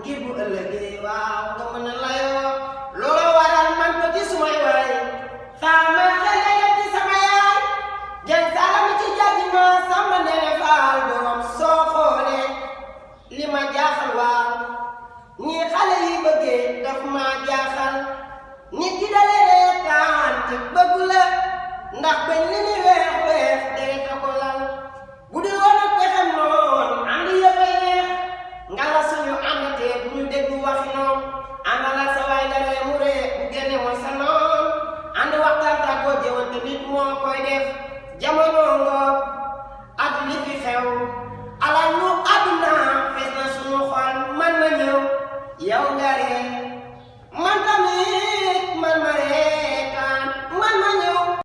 ngir bu ëllëgee waaw nga mën a layoo loolu waral man ko ci sumay waay faama xale ci sama yaay jël salami ci jàjji ma sama nene faal borom soo xoolee li ma jaaxal waaw ñii xale yi bëggee daf ma jaaxal nit ki dale reetaan te bëgg la ndax bañ li ni weex weex deret a ko lal bu dul woon ak pexem noon ànd yëpp a neex nga la suñu àndatee bu ñu déglu waxi noon ànd la sa waay nga ree mu ree bu génne mooy sa noon ànd waxtaan tàggoo jëwante nit moo koy def jamono